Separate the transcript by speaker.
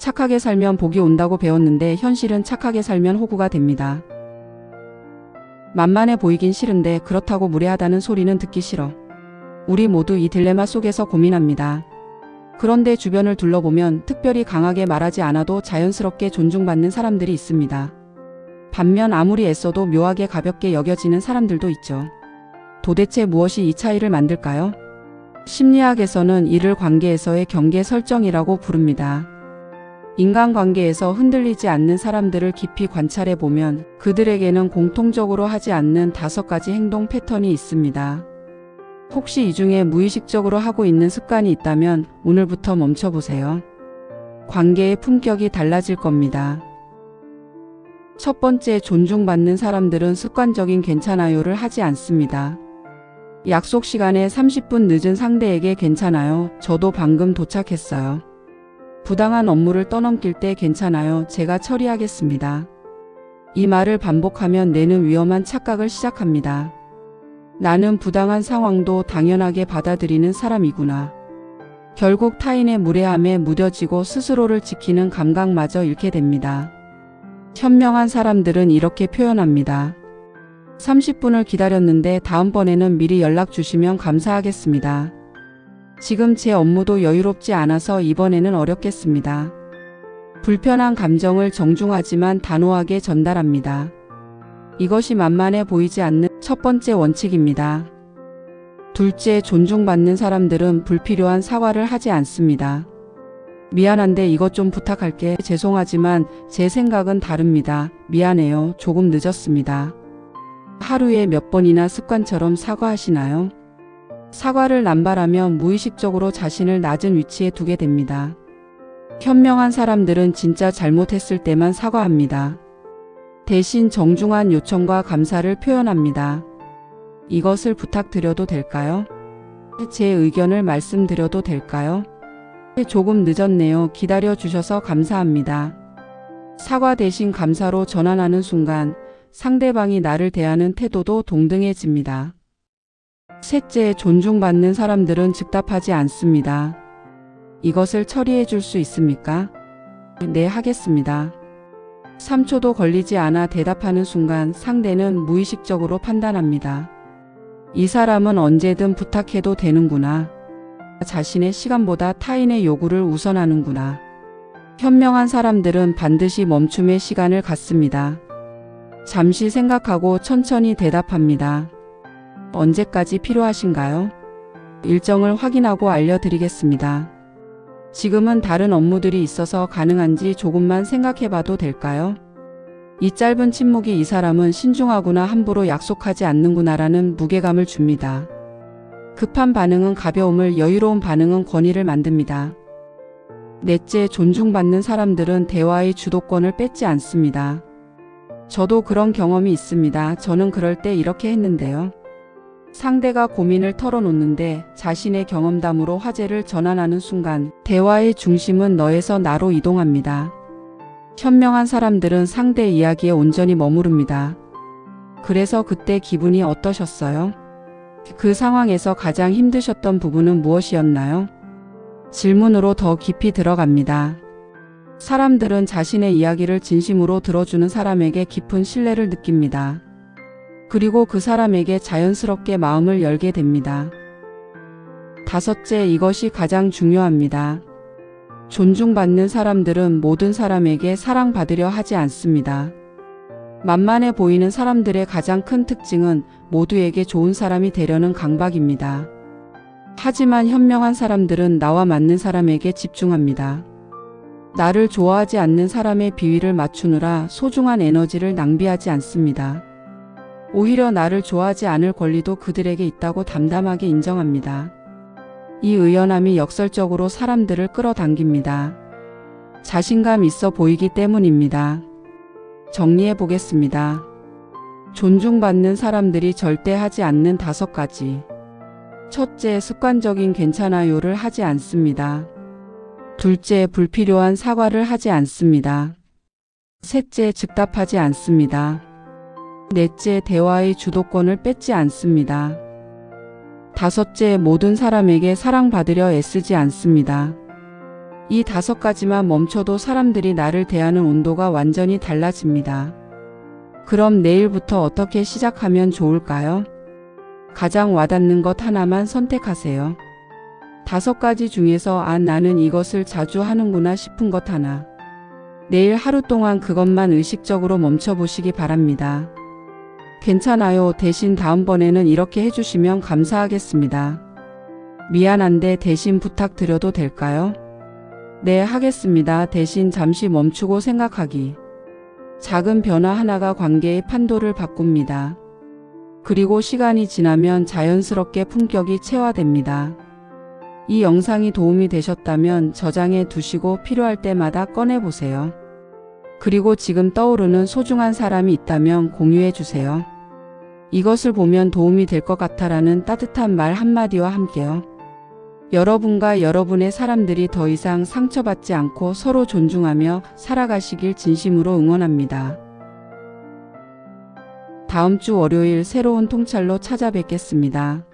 Speaker 1: 착하게 살면 복이 온다고 배웠는데 현실은 착하게 살면 호구가 됩니다. 만만해 보이긴 싫은데 그렇다고 무례하다는 소리는 듣기 싫어. 우리 모두 이 딜레마 속에서 고민합니다. 그런데 주변을 둘러보면 특별히 강하게 말하지 않아도 자연스럽게 존중받는 사람들이 있습니다. 반면 아무리 애써도 묘하게 가볍게 여겨지는 사람들도 있죠. 도대체 무엇이 이 차이를 만들까요? 심리학에서는 이를 관계에서의 경계 설정이라고 부릅니다. 인간관계에서 흔들리지 않는 사람들을 깊이 관찰해 보면 그들에게는 공통적으로 하지 않는 5가지 행동 패턴이 있습니다. 혹시 이 중에 무의식적으로 하고 있는 습관이 있다면 오늘부터 멈춰보세요. 관계의 품격이 달라질 겁니다. 첫 번째, 존중받는 사람들은 습관적인 괜찮아요를 하지 않습니다. 약속 시간에 30분 늦은 상대에게 괜찮아요. 저도 방금 도착했어요. 부당한 업무를 떠넘길 때 괜찮아요. 제가 처리하겠습니다. 이 말을 반복하면 뇌는 위험한 착각을 시작합니다. 나는 부당한 상황도 당연하게 받아들이는 사람이구나. 결국 타인의 무례함에 무뎌지고 스스로를 지키는 감각마저 잃게 됩니다. 현명한 사람들은 이렇게 표현합니다. 30분을 기다렸는데 다음번에는 미리 연락 주시면 감사하겠습니다. 지금 제 업무도 여유롭지 않아서 이번에는 어렵겠습니다. 불편한 감정을 정중하지만 단호하게 전달합니다. 이것이 만만해 보이지 않는 첫 번째 원칙입니다. 둘째, 존중받는 사람들은 불필요한 사과를 하지 않습니다. 미안한데 이것 좀 부탁할게. 죄송하지만 제 생각은 다릅니다. 미안해요. 조금 늦었습니다. 하루에 몇 번이나 습관처럼 사과하시나요? 사과를 남발하면 무의식적으로 자신을 낮은 위치에 두게 됩니다. 현명한 사람들은 진짜 잘못했을 때만 사과합니다. 대신 정중한 요청과 감사를 표현합니다. 이것을 부탁드려도 될까요? 제 의견을 말씀드려도 될까요? 조금 늦었네요. 기다려 주셔서 감사합니다. 사과 대신 감사로 전환하는 순간 상대방이 나를 대하는 태도도 동등해집니다. 셋째, 존중받는 사람들은 즉답하지 않습니다. 이것을 처리해 줄 수 있습니까? 네, 하겠습니다. 3초도 걸리지 않아 대답하는 순간 상대는 무의식적으로 판단합니다. 이 사람은 언제든 부탁해도 되는구나. 자신의 시간보다 타인의 요구를 우선하는구나. 현명한 사람들은 반드시 멈춤의 시간을 갖습니다. 잠시 생각하고 천천히 대답합니다. 언제까지 필요하신가요? 일정을 확인하고 알려드리겠습니다. 지금은 다른 업무들이 있어서 가능한지 조금만 생각해봐도 될까요? 이 짧은 침묵이 이 사람은 신중하구나, 함부로 약속하지 않는구나라는 무게감을 줍니다. 급한 반응은 가벼움을, 여유로운 반응은 권위를 만듭니다. 넷째, 존중받는 사람들은 대화의 주도권을 뺏지 않습니다. 저도 그런 경험이 있습니다. 저는 그럴 때 이렇게 했는데요. 상대가 고민을 털어놓는데 자신의 경험담으로 화제를 전환하는 순간 대화의 중심은 너에서 나로 이동합니다. 현명한 사람들은 상대 이야기에 온전히 머무릅니다. 그래서 그때 기분이 어떠셨어요? 그 상황에서 가장 힘드셨던 부분은 무엇이었나요? 질문으로 더 깊이 들어갑니다. 사람들은 자신의 이야기를 진심으로 들어주는 사람에게 깊은 신뢰를 느낍니다. 그리고 그 사람에게 자연스럽게 마음을 열게 됩니다. 다섯째, 이것이 가장 중요합니다. 존중받는 사람들은 모든 사람에게 사랑받으려 하지 않습니다. 만만해 보이는 사람들의 가장 큰 특징은 모두에게 좋은 사람이 되려는 강박입니다. 하지만 현명한 사람들은 나와 맞는 사람에게 집중합니다. 나를 좋아하지 않는 사람의 비위를 맞추느라 소중한 에너지를 낭비하지 않습니다. 오히려 나를 좋아하지 않을 권리도 그들에게 있다고 담담하게 인정합니다. 이 의연함이 역설적으로 사람들을 끌어당깁니다. 자신감 있어 보이기 때문입니다. 정리해 보겠습니다. 존중받는 사람들이 절대 하지 않는 5가지. 첫째, 습관적인 괜찮아요를 하지 않습니다. 둘째, 불필요한 사과를 하지 않습니다. 셋째, 즉답하지 않습니다. 넷째, 대화의 주도권을 뺏지 않습니다. 다섯째, 모든 사람에게 사랑받으려 애쓰지 않습니다. 이 5가지만 멈춰도 사람들이 나를 대하는 온도가 완전히 달라집니다. 그럼 내일부터 어떻게 시작하면 좋을까요? 가장 와닿는 것 하나만 선택하세요. 5가지 중에서 나는 이것을 자주 하는구나 싶은 것 하나. 내일 하루 동안 그것만 의식적으로 멈춰보시기 바랍니다. 괜찮아요. 대신 다음번에는 이렇게 해주시면 감사하겠습니다. 미안한데 대신 부탁드려도 될까요? 네, 하겠습니다. 대신 잠시 멈추고 생각하기. 작은 변화 하나가 관계의 판도를 바꿉니다. 그리고 시간이 지나면 자연스럽게 품격이 체화됩니다. 이 영상이 도움이 되셨다면 저장해 두시고 필요할 때마다 꺼내보세요. 그리고 지금 떠오르는 소중한 사람이 있다면 공유해 주세요. 이것을 보면 도움이 될 것 같아라는 따뜻한 말 한마디와 함께요. 여러분과 여러분의 사람들이 더 이상 상처받지 않고 서로 존중하며 살아가시길 진심으로 응원합니다. 다음 주 월요일 새로운 통찰로 찾아뵙겠습니다.